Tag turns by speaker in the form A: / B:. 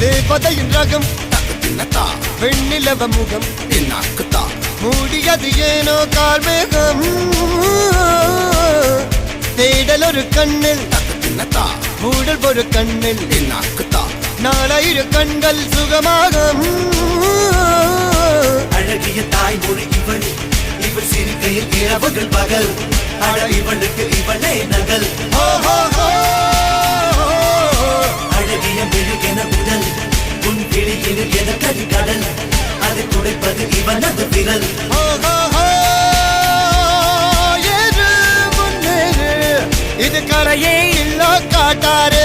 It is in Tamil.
A: தேவதையின் ரகம் வெண்ணிலவ முகம் மூடியது ஏனோ கார்மேகம் தேடல் ஒரு கண்ணில் மூடல் ஒரு கண்ணில் நாளையிரு கண்கள் சுகமாக
B: அழகிய தாய்மொழி இவள் இவள் சிரிக்கையில் இரவுகள் பகல் அழ இவளுக்கு இவளே நகல் அழகிய மெழுகென உடல் உன் கிளியில் என கதி கடல் அதை துடைப்பது இவனது விரல்
A: இது கரையே இல்ல காட்டாரு